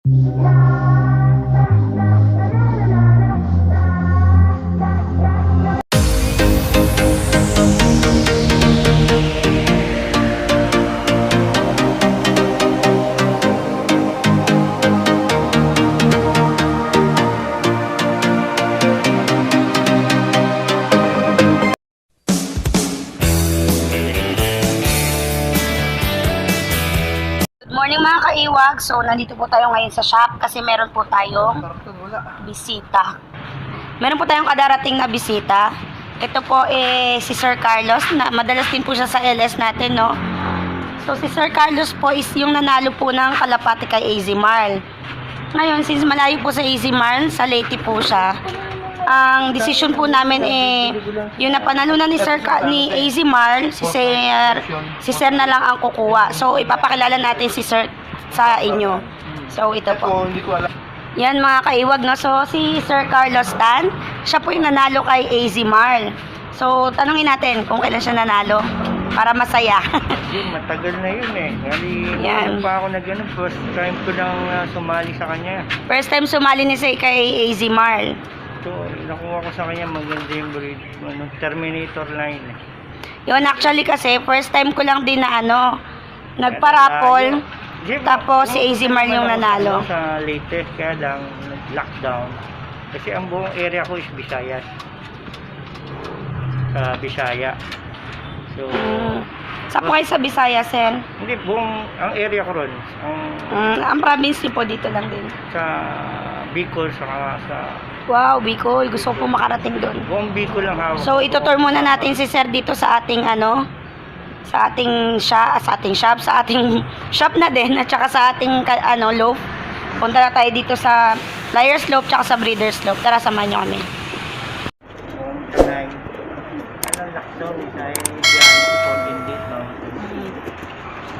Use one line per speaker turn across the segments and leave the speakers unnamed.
Morning mga ka-iwag. So, nandito po tayo ngayon sa shop kasi meron po tayong bisita. Meron po tayong kadarating na bisita. Ito po si Sir Carlos. Madalas din po siya sa LS natin, no? So, si Sir Carlos po is yung nanalo po ng kalapati kay Marl. Ngayon, since malayo po sa Marl, sa Leyte po siya, ang decision po namin yung napanalunan ni Marl, si Sir na lang ang kukuha. So, ipapakilala natin si Sir sa inyo. So, ito po. Yan mga ka-iwag, no? So, si Sir Carlos Tan, siya po yung nanalo kay Marl. So, tanungin natin kung kailan siya nanalo para masaya.
Matagal na yun eh.
Yan.
Pa ako first time ko lang sumali sa kanya.
First time sumali ni kay Marl.
So, nakuha ko sa kanya maganda yung breed. Terminator line.
Yun, actually kasi, first time ko lang din na nagparapol. Tapos si Marl yung nanalo.
Sa latest, kaya lang, lockdown. Kasi ang buong area ko is Visayas. Sa Bisaya. So,
Saan po kayo sa Bisaya, Sen?
hindi, ang area ko ron.
Ang province niyo po dito lang din.
Sa Bicol, sa
Wow, Bicol. Gusto ko po makarating doon.
buong Bicol lang hawak.
So, itutur muna natin si Sir dito sa ating sa ating shop na din at saka sa ating loft. Punta na tayo dito sa Yzhea'S Loft at sa Breeders' Loft. Tara, samahan niyo kami.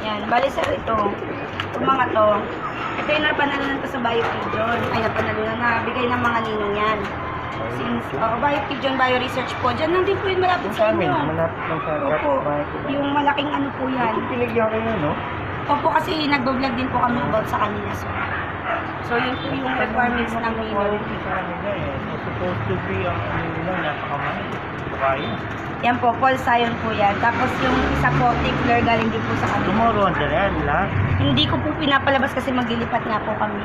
Yan, bali sir ito. Yung mga to. Ito yung napanalunan ko sa Bio-Pigeon. Ay, napanalunan na bigay ng mga ninong yan. Since, Bio-Pigeon, Bio-Research po. Diyan lang din po yung malapit sa inyo.
Malapit lang sa
Opo, yung malaking po yan.
Pinigyan kayo, no?
Opo, kasi nagbo-vlog din po kami about sa kanila. So yun po yung requirements ng ninong.
Supposed to be ang napakamahal. Kaya.
Yan po, Paul Sion po yan. Tapos yung isa po, Tickler, galing din po sa kanila.
Tomorrow, na yan, lahat.
Hindi ko po pinapalabas kasi maglilipat nga po kami.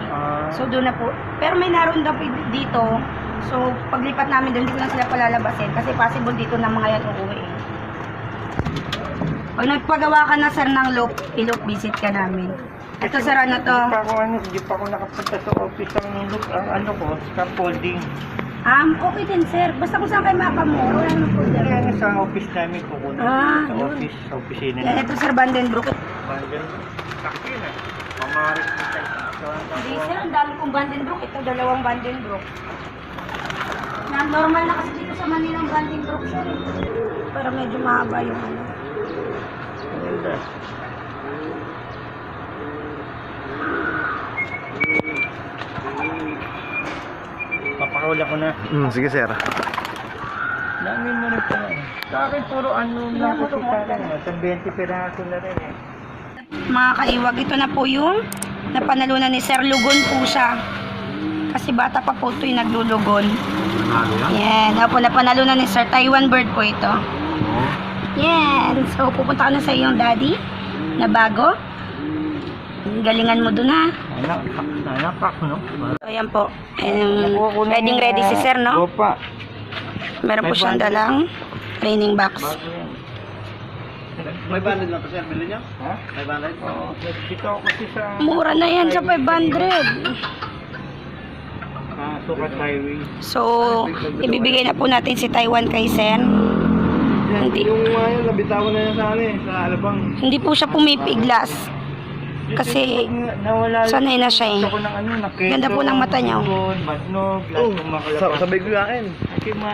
So doon na po. Pero may naroon daw po dito. So paglipat namin doon, hindi ko na sila palalabasin. Kasi possible dito na mga yan uuwi. Pag nagpagawa ka na sir ng loop visit ka namin. Ito sir, ano to?
Hindi pa ako nakapunta sa office ng ko, scaffolding.
Okay din sir. Basta kung saan kayo makamura. Wala naman po dyan.
Kaya sa office namin kukunin. Sa
yun.
office, sa opisina.
Yan, ito sir, Vandenbroek.
Sakyo na. Pamarit ko tayo.
Hindi sir, ang dami kong Vandenbroek. Ito, dalawang Vandenbroek. Normal na kasi dito sa Manila ang Vandenbroek sir. Para medyo mahaba yung
Maganda. Papakawala ko na.
Sige sir.
Dami mo rin pa. Sa akin puro lang ko sa 20 piraso na rin eh.
Mga ka-iwag, ito na po yung napanalunan ni Sir. Lugon po siya. Kasi bata pa po ito yung naglulugon. Yan. Opo, napanalunan ni Sir. Taiwan bird po ito. Yan. So, pupunta ka na sa iyong daddy na bago. Galingan mo dun ha.
Napak, no?
So, ayan po. Ready si Sir, no?
Opa.
Meron po siyang dalang training box.
May banded lang pa sir, bilhin niya?
Ha?
May banded?
Oo. Dito ako kasi sa...
Mura na yan sa 500.
SUKAT highway.
So, ibibigay na po natin si Taiwan kay Sir. Hindi.
Yung nabitawan na yan sa sa Alabang.
Hindi po siya pumipiglas. Kasi sanay na siya eh. Ganda po ng mata niya.
Sabay ko yakin.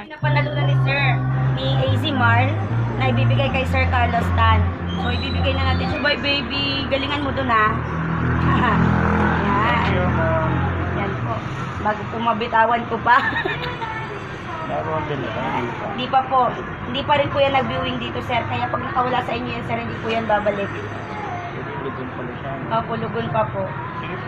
Napanalunan ni Sir ni Marl na ibibigay kay Sir Carlos Tan. So ibibigay na natin. So bye baby, galingan mo dun ha. Yan. Yan po. Bago po mabitawan ko pa. Hindi pa po. Hindi pa rin po yan nag-viewing dito sir. Kaya pag nakawala sa inyo yan sir, hindi po yan babalik.
Lugon pala siya.
Opo, lugon pa po.
Sige po,